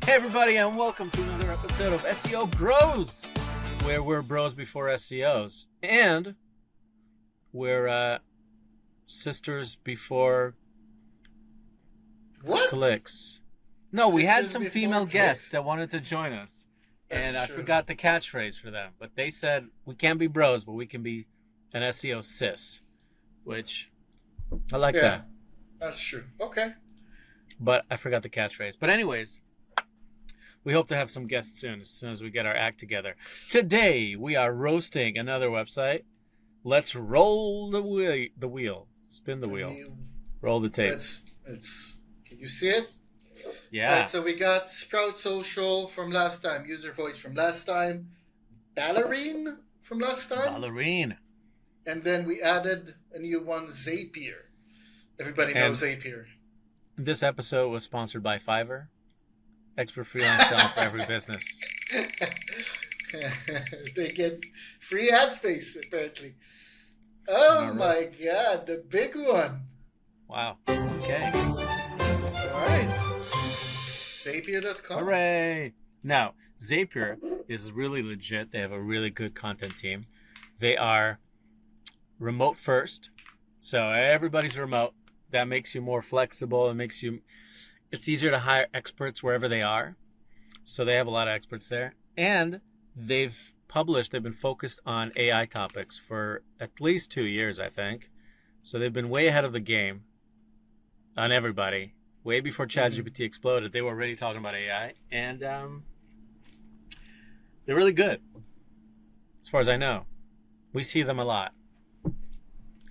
Hey everybody, and welcome to another episode of SEO Bros, where we're bros before SEOs, and we're sisters before What? clicks. No, we had Sisters some before female clicks? guests that wanted to join us, and That's I true. forgot the catchphrase for them, but they said we can't be bros, but we can be an SEO sis, which I like Yeah, that, that's true. Okay. but I forgot the catchphrase. But anyways, we hope to have some guests soon as we get our act together. Today, we are roasting another website. Let's roll the wheel. Spin the wheel. Roll the tape. It's. Can you see it? Yeah. All right. So we got Sprout Social from last time, User Voice from last time, Ballerine from last time, Ballerine. and then we added a new one, Zapier. Everybody knows Zapier. This episode was sponsored by Fiverr. Expert freelance talent for every business. They get free ad space apparently. Oh Not my god, the big one. Wow. Okay. Alright. Zapier.com. Hooray. Now, Zapier is really legit. They have a really good content team. They are remote first. So everybody's remote. That makes you more flexible. It's easier to hire experts wherever they are. So they have a lot of experts there. And they've been focused on AI topics for at least 2 years, I think. So they've been way ahead of the game on everybody. Way before ChatGPT exploded, they were already talking about AI. And they're really good, as far as I know. We see them a lot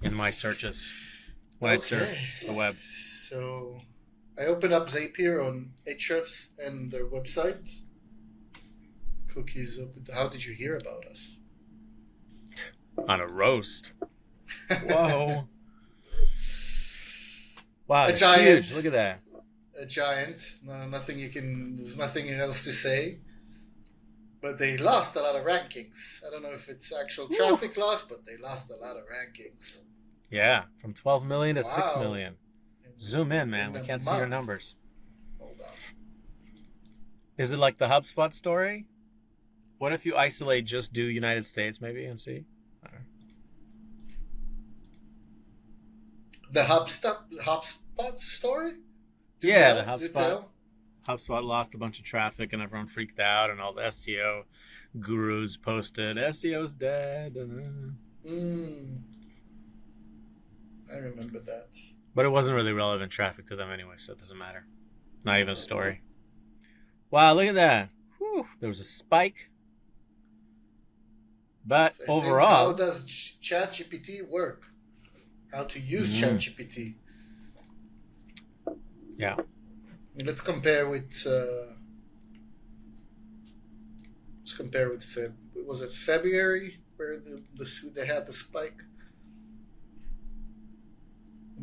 in my searches when I surf the web. So I open up Zapier on Ahrefs and their website. Cookies open. How did you hear about us? On a roast. Whoa. Wow, A it's giant. huge. Look at that. A giant. No, there's nothing else to say. But they lost a lot of rankings. I don't know if it's actual traffic loss, but they lost a lot of rankings. Yeah, from 12 million to 6 Wow. million. Zoom in, man. In We a can't see your month. numbers. Hold on. Is it like the HubSpot story? What if you isolate just do United States maybe and see? I don't know. The HubSpot story? Do Yeah, tell, the do HubSpot. tell. HubSpot lost a bunch of traffic and everyone freaked out and all the SEO gurus posted SEO's dead. I remember that. But it wasn't really relevant traffic to them anyway, so it doesn't matter. Not even a story. Wow, look at that. Whew, there was a spike. But So I think, how overall, does ChatGPT work? How to use ChatGPT? yeah. Let's compare with. Was it February where they had the spike?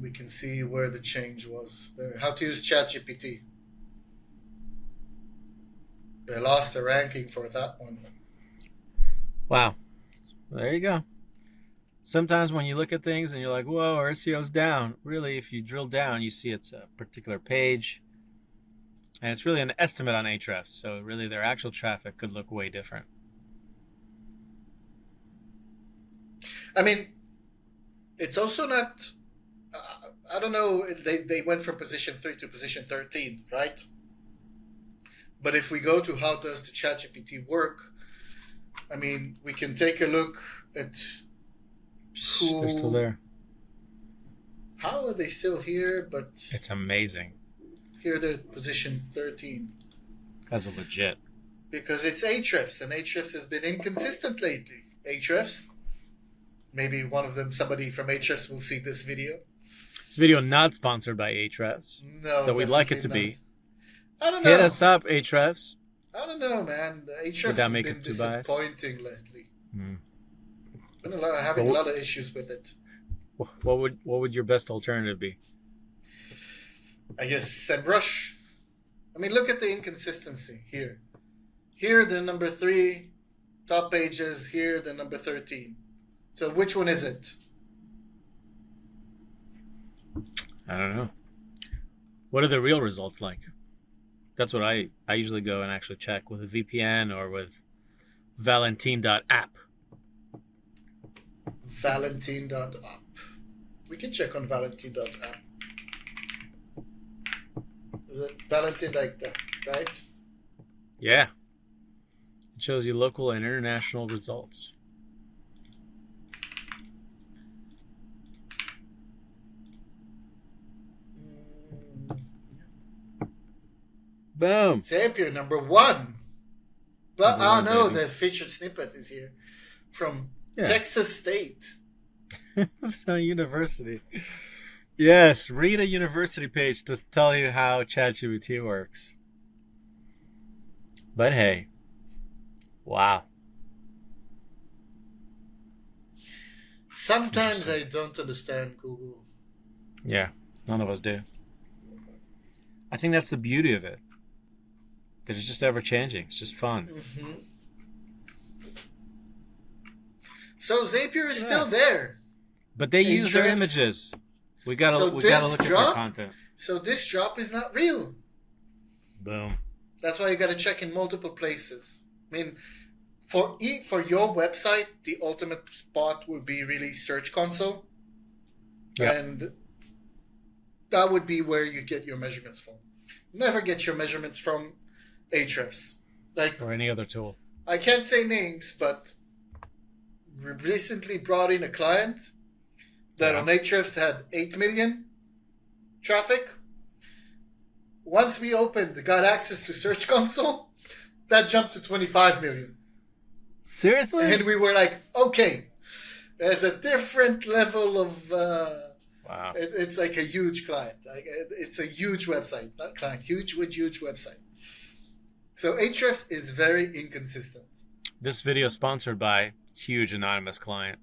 We can see where the change was there. How to use ChatGPT. They lost the ranking for that one. Wow. There you go. Sometimes when you look at things and you're like, whoa, our SEO's down. Really, if you drill down, you see it's a particular page. And it's really an estimate on Ahrefs. So really their actual traffic could look way different. I mean, it's also not. I don't know. They went from position 3 to position 13, right? But if we go to how does the ChatGPT work, I mean, we can take a look at who. They're still there. How are they still here? But It's amazing. here they're position 13 That's legit. because it's Ahrefs, and Ahrefs has been inconsistent lately. Ahrefs. Maybe somebody from Ahrefs will see this video. This video not sponsored by Ahrefs. No, Though we'd like it to definitely be. not. I don't know. Hit us up, Ahrefs. I don't know, man. The Ahrefs Would that has make been it too biased? disappointing lately. Hmm. Having a lot of issues with it. What would your best alternative be? I guess SEMrush. I mean, look at the inconsistency here. Here, the number 3 top pages. Here, the number 13. So which one is it? I don't know. What are the real results like? That's what I usually go and actually check with a VPN or with Valentine.app. Valentine.app. We can check on Valentine.app. Is it Valentine like that, right? Yeah. It shows you local and international results. Boom. Zapier, number one. But Number one, no, baby. the featured snippet is here from Yeah. Texas State. So university. Yes, read a university page to tell you how ChatGPT works. But hey, wow. Sometimes I don't understand Google. Yeah, none of us do. I think that's the beauty of it. That it's just ever changing. It's just fun. Mm-hmm. So Zapier is still there. But they use their Ahrefs. images. We gotta So look this at their drop- content. So this drop is not real. Boom. That's why you got to check in multiple places. I mean, for your website, the ultimate spot would be really Search Console, Yep. and that would be where you get your measurements from. Never get your measurements from Ahrefs. Like, Or any other tool. I can't say names, but we recently brought in a client that Yeah. on Ahrefs had 8 million traffic. Once we got access to Search Console, that jumped to 25 million. Seriously? And we were like, okay, there's a different level of... Wow. it's like a huge client. It's a huge website. Not client, huge website. So Ahrefs is very inconsistent. This video is sponsored by huge anonymous client.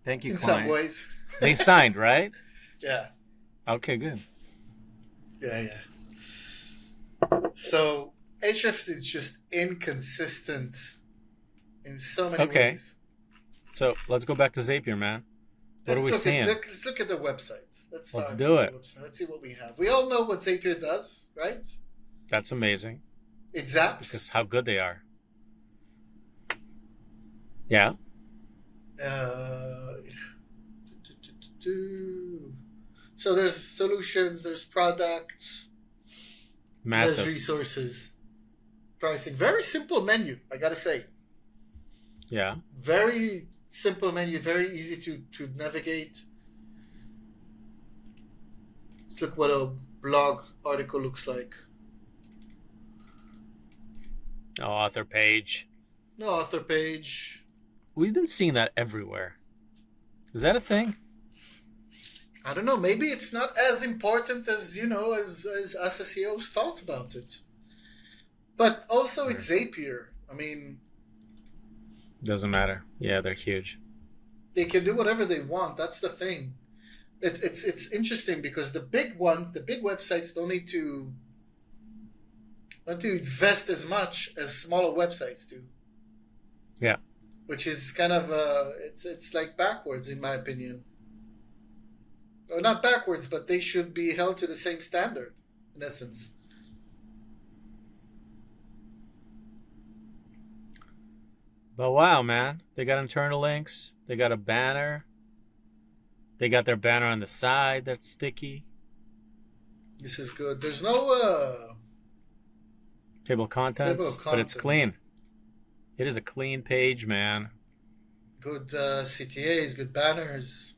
Thank you, In client. some ways. They signed, right? Yeah. Okay, good. Yeah. So Ahrefs is just inconsistent in so many Okay. ways. So let's go back to Zapier, man. What are we seeing? Let's look at the website. Let's do with it. the website. Let's see what we have. We all know what Zapier does, right? That's amazing. It zaps. Because how good they are. Yeah. So there's solutions, there's products, Massive. there's resources, pricing. Very simple menu, I gotta say. Yeah. Very simple menu, very easy to navigate. Let's look what a blog article looks like. Oh, author page. No author page. We've been seeing that everywhere. Is that a thing? I don't know. Maybe it's not as important as as us SEOs thought about it. But also, it's Zapier. I mean, Doesn't matter. Yeah, they're huge. they can do whatever they want. That's the thing. It's interesting because the big ones, the big websites, don't need to invest as much as smaller websites do. Yeah. Which is kind of it's like backwards in my opinion. Or not backwards, but they should be held to the same standard, in essence. But wow, man. They got internal links. They got a banner. They got their banner on the side that's sticky. This is good. There's no Table of contents. Table of But it's contents. clean. It is a clean page, man. good CTAs, good banners.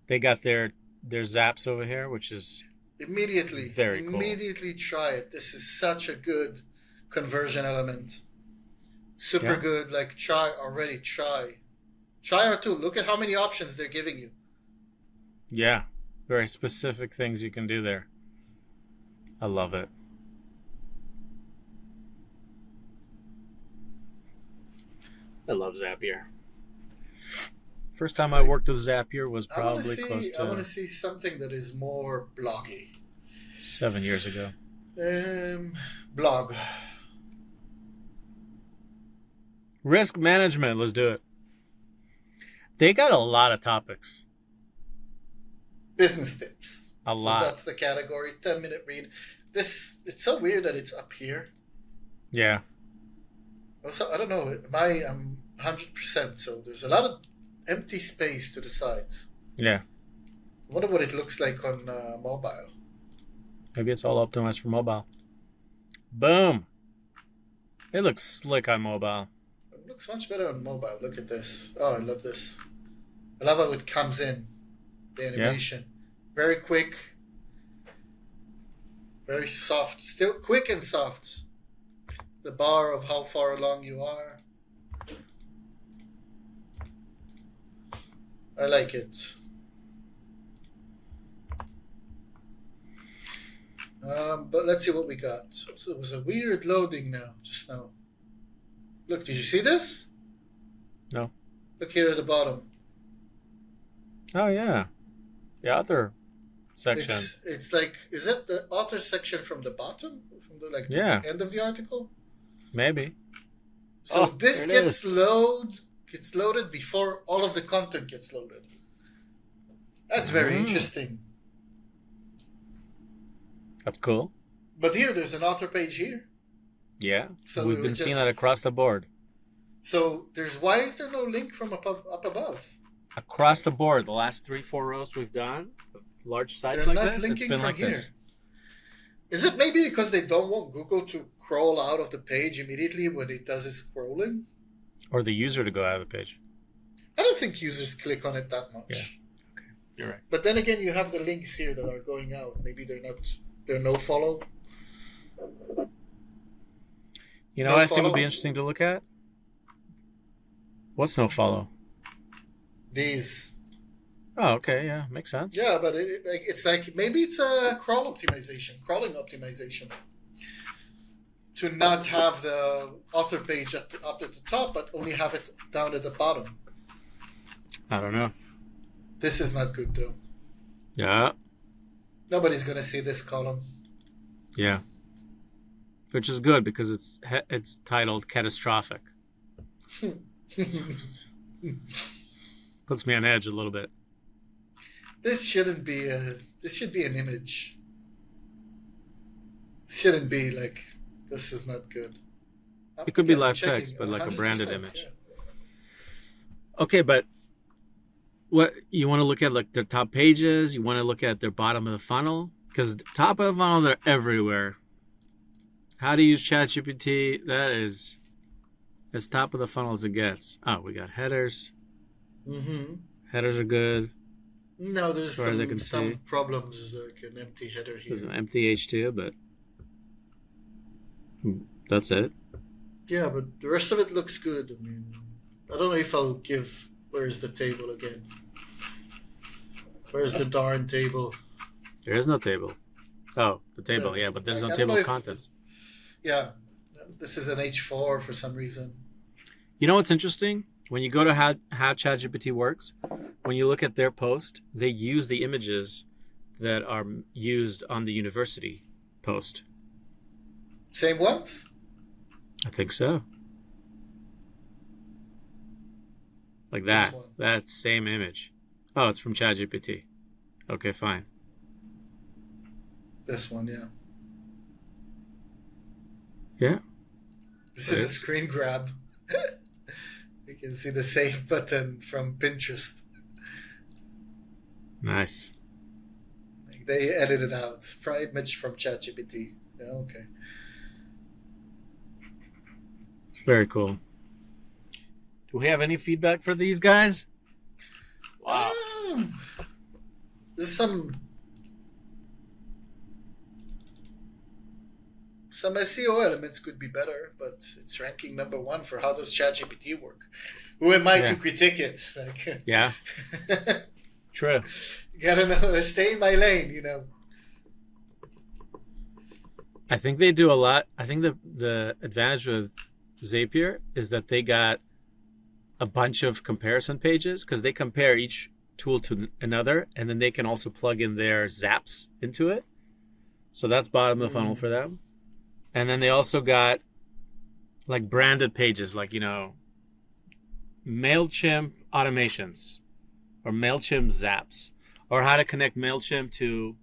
They got their zaps over here, which is Immediately, Very cool. immediately try it. This is such a good conversion element. Super Yeah. good. Like try or two. Look at how many options they're giving you. yeah, very specific things you can do there. I love it. I love Zapier. First time I worked with Zapier was probably close I want to to see something that is more bloggy. 7 years ago. Blog. Risk management. Let's do it. They got a lot of topics. Business tips. A So lot. that's the category, 10-minute read. It's so weird that it's up here. Yeah. Also, I don't know. I'm 100%, so there's a lot of empty space to the sides. Yeah. I wonder what it looks like on mobile. Maybe it's all optimized for mobile. Boom. It looks slick on mobile. It looks much better on mobile. Look at this. Oh, I love this. I love how it comes in. The animation. Very quick. Very soft. Still quick and soft. The bar of how far along you are. I like it. But let's see what we got. So it was a weird loading just now. Look, did you see this? No. Look here at the bottom. Oh, yeah. The author section. It's like, is it the author section from the bottom? From the the end of the article? Maybe. So this gets loaded before all of the content gets loaded. That's very interesting. That's cool. But here, there's an author page here. Yeah. So we've been seeing that across the board. So why is there no link from up above? Across the board, the last 3-4 rows we've done, large sites like this, it's been like this. Is it maybe because they don't want Google to crawl out of the page immediately when it does its scrolling? Or the user to go out of the page. I don't think users click on it that much. Yeah. Okay. You're right. But then again, you have the links here that are going out. Maybe they're no follow. You know what I think would be interesting to look at? What's no follow? These. Oh, okay, yeah, makes sense. Yeah, but it's like maybe it's a crawling optimization, to not have the author page up at the top, but only have it down at the bottom. I don't know. This is not good though. Yeah. Nobody's gonna see this column. Yeah. Which is good because it's titled catastrophic. Puts me on edge a little bit. This shouldn't be this should be an image. It shouldn't be like, this is not good. It could be live text, but like a branded image. Yeah. Okay, but what you want to look at, like their top pages? You want to look at their bottom of the funnel? Because top of the funnel, they're everywhere. How to use ChatGPT? That is as top of the funnel as it gets. Oh, we got headers. Mm-hmm. Headers are good. No, there's some problems. There's like an empty header here. There's an empty H2, but that's it. Yeah, but the rest of it looks good. I mean, I don't know if I'll give... Where's the table again? Where's the darn table? There is no table. Oh, the table, yeah, but there's no table of contents. Yeah, this is an H4 for some reason. You know what's interesting? When you go to how ChatGPT works, when you look at their post, they use the images that are used on the university post. Same ones? I think so. Like that. That same image. Oh, it's from ChatGPT. Okay, fine. This one, yeah. Yeah. This is a screen grab. You can see the save button from Pinterest. Nice. Like they edited out image from ChatGPT. Yeah, okay. Very cool. Do we have any feedback for these guys? Wow. There's some SEO elements could be better, but it's ranking number 1 for how does ChatGPT work. Who am I to critique it? Like, yeah. True. You gotta know, stay in my lane, you know. I think they do a lot. I think the advantage with Zapier is that they got a bunch of comparison pages because they compare each tool to another, and then they can also plug in their zaps into it. So that's bottom of the funnel for them. And then they also got like branded pages, like, you know, MailChimp automations or MailChimp zaps, or how to connect MailChimp to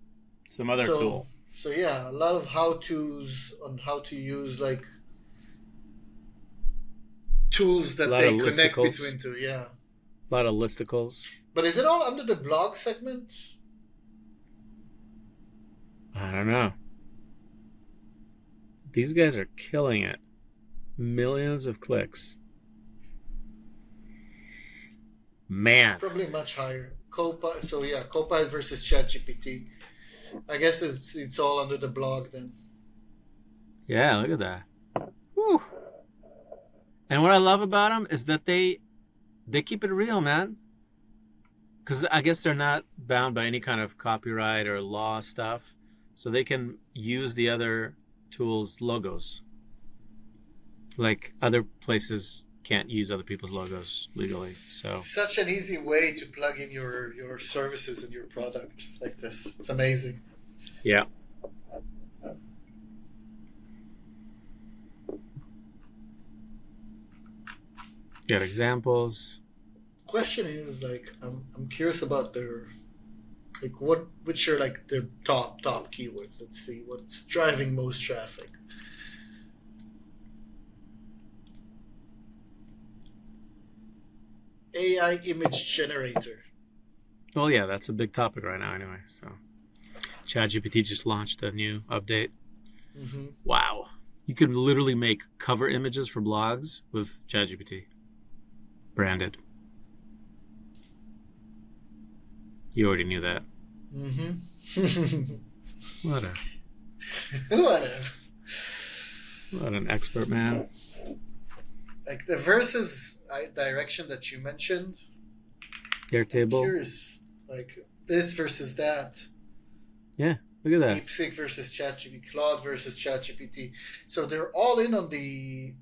some other So tool. so yeah, a lot of how tos on how to use like tools A that lot of they connect listicles. between two. Yeah, A lot of listicles. but is it all under the blog segment? I don't know. These guys are killing it. Millions of clicks. It's Man. probably much higher. Copilot. So yeah, Copilot versus ChatGPT. I guess it's all under the blog then. Yeah, look at that. Whew. And what I love about them is that they keep it real, man. Because I guess they're not bound by any kind of copyright or law stuff. So they can use the other tools' logos. Like other places can't use other people's logos legally. So Such an easy way to plug in your services and your product like this. It's amazing. yeah. Got examples. Question is like I'm curious about their like which are like their top keywords. Let's see what's driving most traffic. AI image generator. Well, yeah, that's a big topic right now anyway. So ChatGPT just launched a new update. Mm-hmm. Wow. You can literally make cover images for blogs with ChatGPT. Branded. You already knew that. Mm-hmm. What a Whatever. what an expert, man. Like the versus direction that you mentioned. I'm Airtable. curious. Like this versus that. Yeah, look at that. DeepSeek versus ChatGPT, Claude versus ChatGPT. So they're all in on the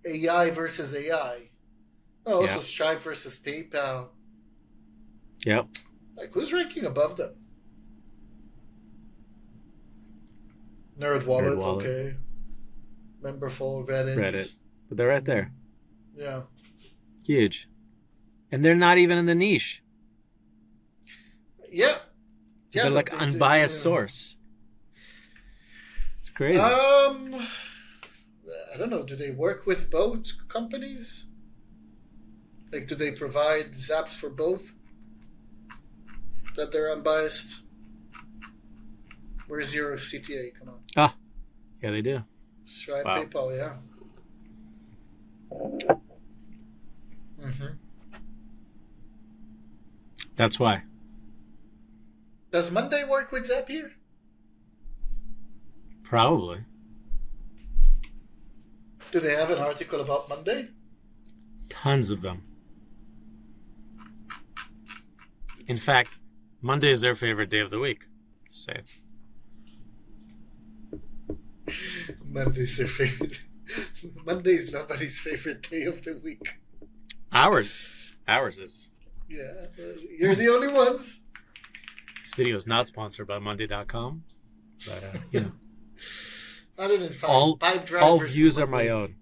AI versus AI. Oh, also Yeah. Stripe versus PayPal. Yep. Like who's ranking above them? Nerd Wallet, Wallet. okay. Memberful, Reddit. Reddit. But they're right there. Yeah. Huge. And they're not even in the niche. Yeah. They're like but unbiased source. It's crazy. I don't know. Do they work with both companies? Like, do they provide zaps for both? That they're unbiased? Where's your CTA? Come on. Yeah, they do. Stripe, Wow. PayPal, yeah. Mm-hmm. That's why. Does Monday work with Zapier? Probably. Do they have an article about Monday? Tons of them. In fact, Monday is their favorite day of the week. Just say it. Monday's their favorite. Monday's nobody's favorite day of the week. Ours. Ours is. Yeah, you're the only ones. This video is not sponsored by Monday.com. But, you know. I didn't find All, Pipe Drive all versus views are Monday. my own.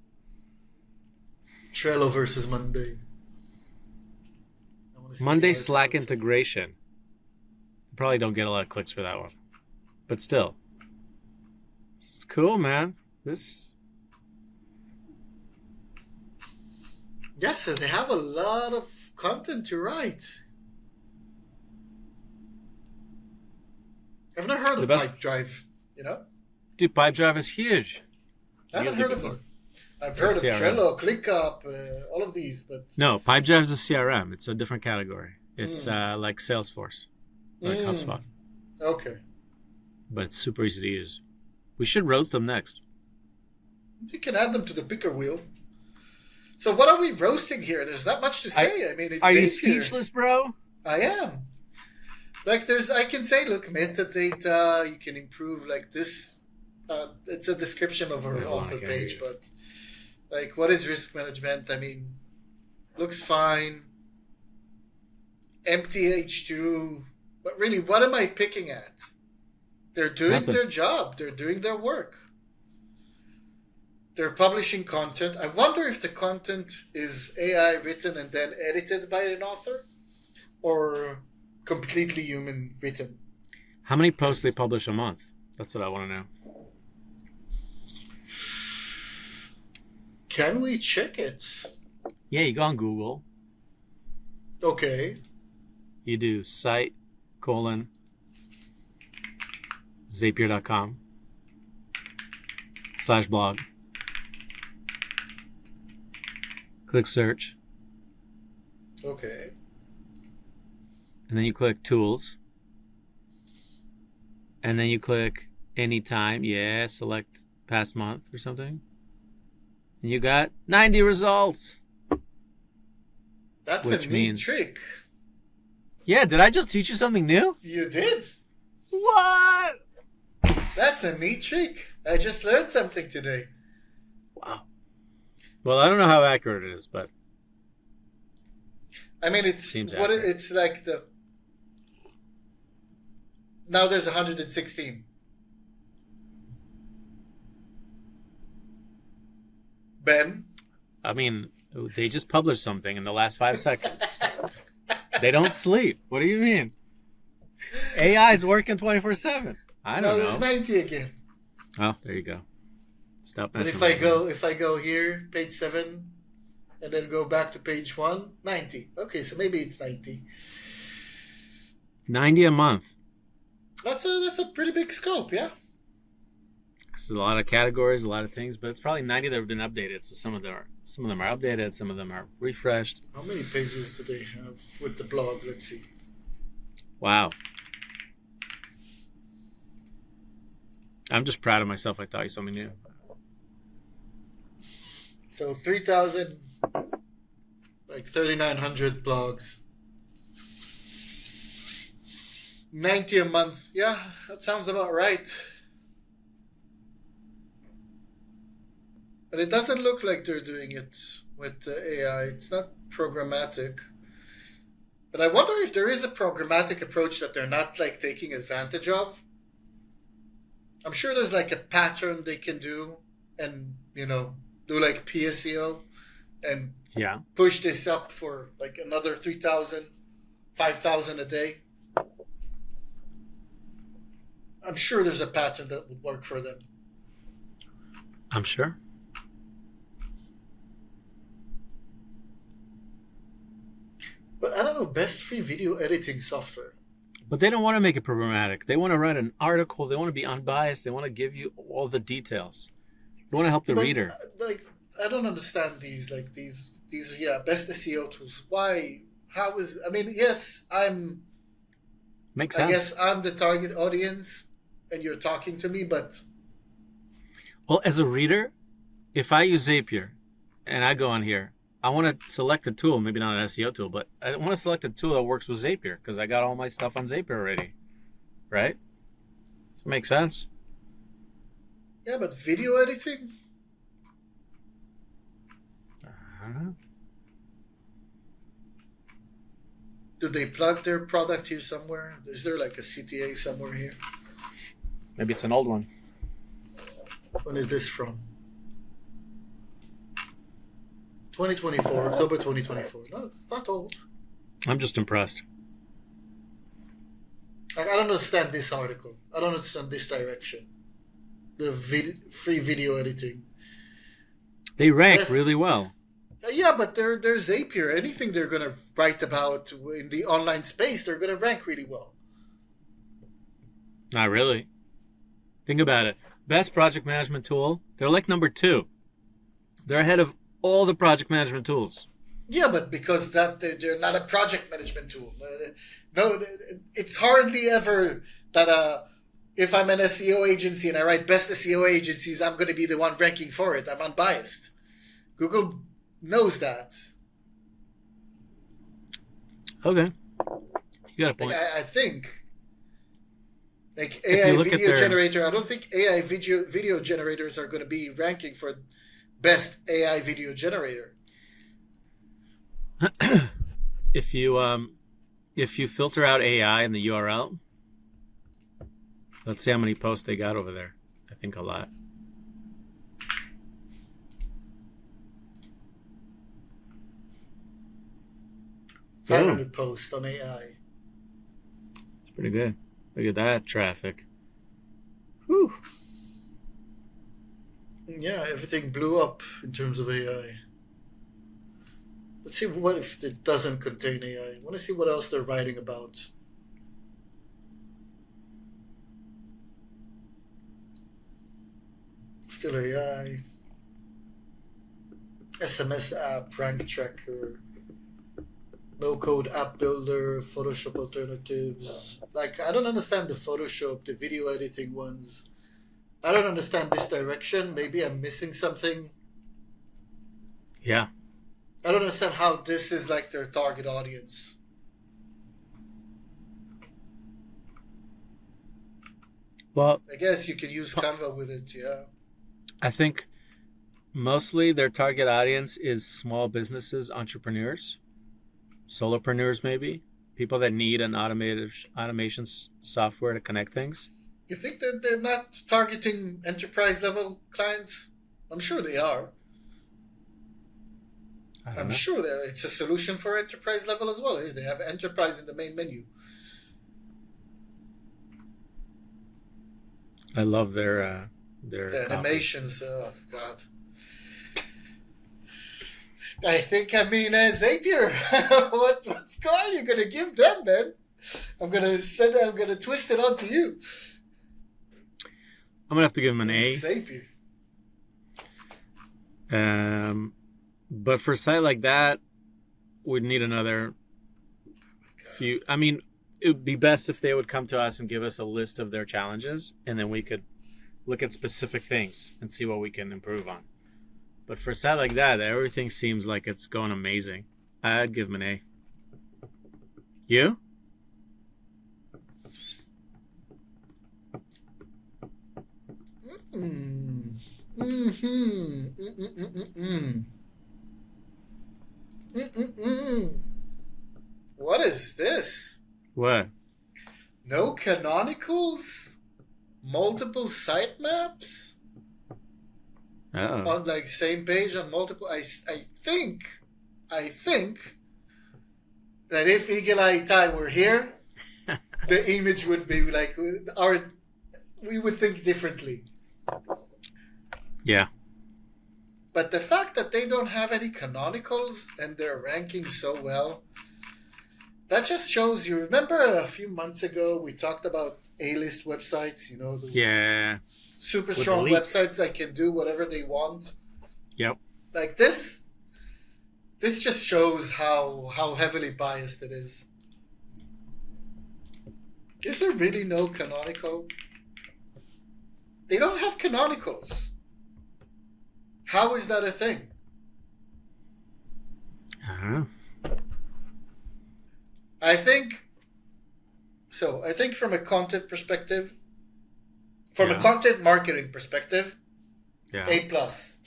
Trello versus Monday. I wanna see Monday the Slack articles. integration. You probably don't get a lot of clicks for that one. But still. This is cool, man. This. Yeah, so they have a lot of content to write. I've never heard The of best- Pipe Drive, you know? Dude, Pipe Drive is huge. I haven't Used it heard of before. them. I've heard of CRM. Trello, ClickUp, all of these, but No, Pipe Drive is a CRM. It's a different category. It's like Salesforce, like Mm. HubSpot. okay. But it's super easy to use. We should roast them next. You can add them to the picker wheel. So what are we roasting here? There's not much to say. I mean, it's Are you Zapier. speechless, bro? I am. Like I can say, look, metadata, you can improve like this. It's a description of our Yeah, author I can page, hear but like, what is risk management? I mean, looks fine. Empty H2. But really, what am I picking at? They're doing Nothing. their job. They're doing their work. They're publishing content. I wonder if the content is AI written and then edited by an author or completely human written. How many posts they publish a month? That's what I want to know. Can we check it? Yeah, you go on Google. Okay. You do site colon zapier.com/blog. Click search. Okay. And then you click tools. And then you click anytime. Yeah, select past month or something. And you got 90 results. That's Which a neat means- trick. Yeah, did I just teach you something new? You did. What? That's a neat trick. I just learned something today. Wow. Well, I don't know how accurate it is, but I mean, it's Seems what accurate. it's like the. Now there's 116. Ben. I mean, they just published something in the last 5 seconds. They don't sleep. What do you mean? AI is working 24/7. I Now don't there's know. 90 again. Oh, there you go. Stop And messing if with I go here, page 7, and then go back to page 1, 90. Okay, so maybe it's 90. 90 a month. That's a pretty big scope, yeah. It's a lot of categories, a lot of things, but it's probably 90 that have been updated. So some of them are updated, some of them are refreshed. How many pages do they have with the blog? Let's see. Wow. I'm just proud of myself. I taught you something new. So 3,000, like 3,900 blogs. 90 a month. Yeah, that sounds about right. But it doesn't look like they're doing it with AI. It's not programmatic. But I wonder if there is a programmatic approach that they're not like taking advantage of. I'm sure there's like a pattern they can do and, do like PSEO and Yeah. push this up for like another 3,000, 5,000 a day. I'm sure there's a pattern that would work for them. I'm sure. But I don't know, best free video editing software. But they don't want to make it programmatic. They want to write an article. They want to be unbiased. They want to give you all the details. They want to help the But, reader. Like, I don't understand these best SEO tools. Why? How is? I mean, yes, Makes I sense. guess I'm the target audience, and you're talking to me. But Well, as a reader, if I use Zapier and I go on here, I want to select a tool, maybe not an SEO tool, but I want to select a tool that works with Zapier because I got all my stuff on Zapier already, right? So it makes sense. yeah, but video editing. I don't know. Do they plug their product here somewhere? Is there like a CTA somewhere here? Maybe it's an old one. When is this from? 2024, October 2024. No, it's not old. I'm just impressed. Like, I don't understand this article. I don't understand this direction. The free video editing. They rank Yes. really well. Yeah, but they're Zapier. Anything they're gonna write about in the online space, they're gonna rank really well. Not really. Think about it. Best project management tool. They're like number 2. They're ahead of all the project management tools. Yeah, but because they're not a project management tool. No, it's hardly ever that if I'm an SEO agency and I write best SEO agencies, I'm going to be the one ranking for it. I'm unbiased. Google knows that. Okay. You got a point. Like, I think. Like you AI look at video their- generator, I don't think AI video generators are going to be ranking for best AI video generator. If you filter out AI in the URL, let's see how many posts they got over there. I think a lot. Boom. 500 posts on AI. It's pretty good. Look at that traffic. Whew. Yeah, everything blew up in terms of AI. Let's see what if it doesn't contain AI. I want to see what else they're writing about. Still AI. SMS app, rank tracker, no code app builder, Photoshop alternatives. Like, I don't understand the Photoshop, the video editing ones. I don't understand this direction. Maybe I'm missing something. Yeah. I don't understand how this is like their target audience. Well, I guess you can use Canva with it, yeah. I think mostly their target audience is small businesses, entrepreneurs, solopreneurs, maybe people that need an automated automation software to connect things. You think that they're not targeting enterprise level clients? I'm sure they are. I don't I'm know. sure that it's a solution for enterprise level as well. They have enterprise in the main menu. I love their The copy. animations, oh God. I think Zapier. What score are you gonna give them, man? I'm gonna twist it onto you. I'm gonna have to give them an A. Zapier. But for a site like that, we'd need another few. I mean, it would be best if they would come to us and give us a list of their challenges, and then we could look at specific things and see what we can improve on. But for a site like that, everything seems like it's going amazing. I'd give them an A. You? Mm. Mm-hmm. Mm-mm-mm-mm. Mm-mm-mm. What is this? What? No canonicals? Multiple sitemaps? Oh. On like same page on multiple. I think that if Eagle Eye Tai were here, the image would be like we would think differently. Yeah. But the fact that they don't have any canonicals and they're ranking so well, that just shows you. Remember a few months ago we talked about A-list websites, those Yeah. super With strong elite. websites that can do whatever they want. Yep. Like this just shows how heavily biased it is. Is there really no canonical? They don't have canonicals. How is that a thing? I don't know. I think from a content perspective, from a Yeah. content marketing perspective, Yeah. A plus.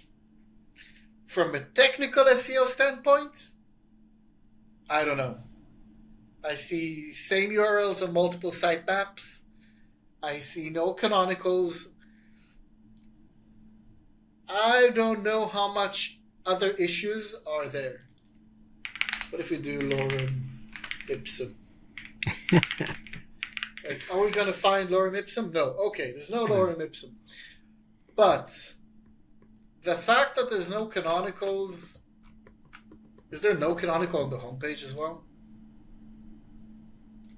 From a technical SEO standpoint, I don't know. I see same URLs on multiple sitemaps. I see no canonicals. I don't know how much other issues are there. What if we do lorem ipsum? Like, are we going to find lorem ipsum? No. Okay, there's no lorem ipsum. But the fact that there's no canonicals... Is there no canonical on the homepage as well?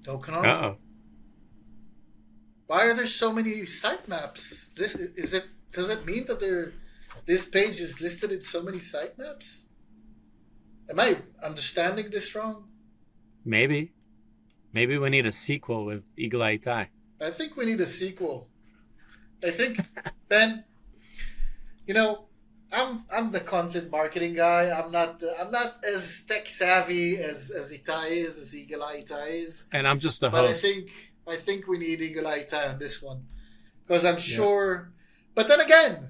No canonical? Uh-oh. Why are there so many sitemaps? Does it mean that this page is listed in so many sitemaps? Am I understanding this wrong? Maybe. Maybe we need a sequel with Eagle Eye Tai. I think we need a sequel. I think, Ben, I'm the content marketing guy. I'm not as tech savvy as Itai is, as Eagle Eye Tai is. And I'm just the But host. I think we need Eagle Eye Tai on this one, because I'm sure. But then again,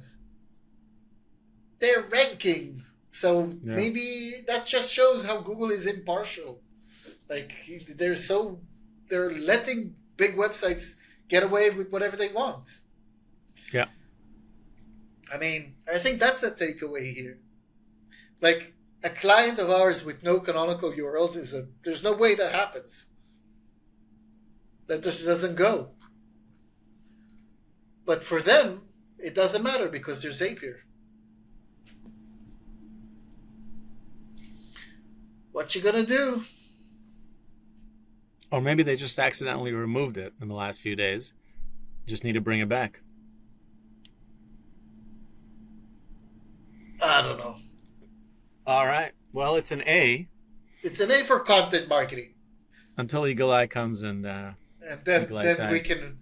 they're ranking, so maybe that just shows how Google is impartial. Like they're letting big websites get away with whatever they want. Yeah. I mean, I think that's a takeaway here. Like, a client of ours with no canonical URLs there's no way that happens. That just doesn't go. But for them, it doesn't matter because they're Zapier. What you gonna do? Or maybe they just accidentally removed it in the last few days. Just need to bring it back. I don't know. All right. Well, it's an A It's an A for content marketing. until Eagle Eye comes and And then, Eagle Eye then time. we can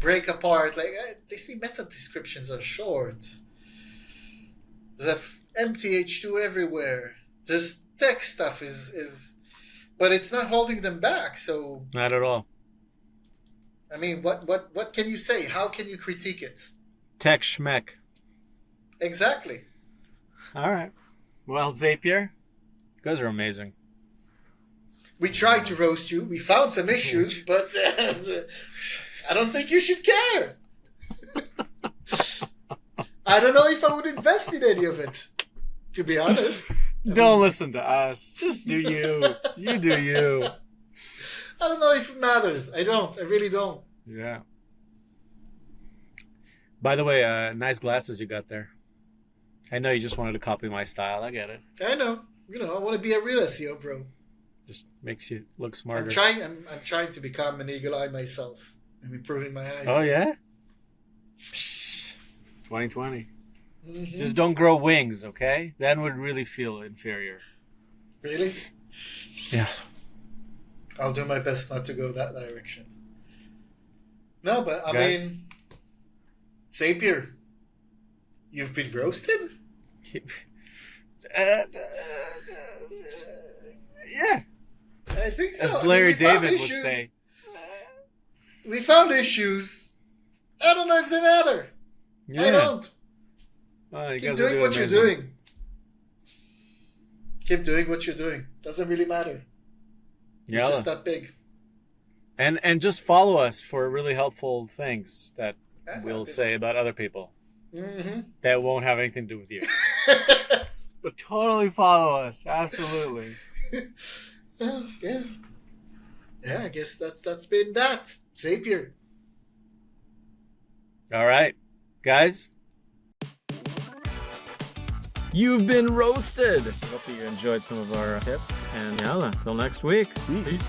break apart. Like, they see meta descriptions are short. There's empty H2 everywhere. This tech stuff is, but it's not holding them back. So, Not at all. I mean, what can you say? How can you critique it? Tech schmeck. Exactly. All right. Well, Zapier, you guys are amazing. We tried to roast you. We found some issues, but I don't think you should care. I don't know if I would invest in any of it, to be honest. Don't listen to us. Just do you. You do you. I don't know if it matters. I don't. I really don't. Yeah. By the way, nice glasses you got there. I know you just wanted to copy my style. I get it. I know. You know, I want to be a real SEO, bro. Just makes you look smarter. I'm trying to become an eagle eye myself. I'm improving my eyes. Oh, yeah? 2020. Mhm. Just don't grow wings, okay? Then would really feel inferior. Really? Yeah. I'll do my best not to go that direction. No, but I Guys? mean, Zapier, you've been roasted? Yeah. I think so. As I mean, Larry we found David would issues. say. We found issues. I don't know if they matter. Yeah. I don't. Oh, you Keep guys are doing what you're amazing. doing. Keep doing what you're doing. Doesn't really matter. You're Yeah. just that big. And just follow us for really helpful things that Yeah, we'll this- say about other people Mm-hmm. that won't have anything to do with you. But totally follow us. Absolutely. Oh, yeah. Yeah, I guess that's been that. Zapier. All right, guys. You've been roasted. Hope that you enjoyed some of our tips. And yalla, till next week. Peace.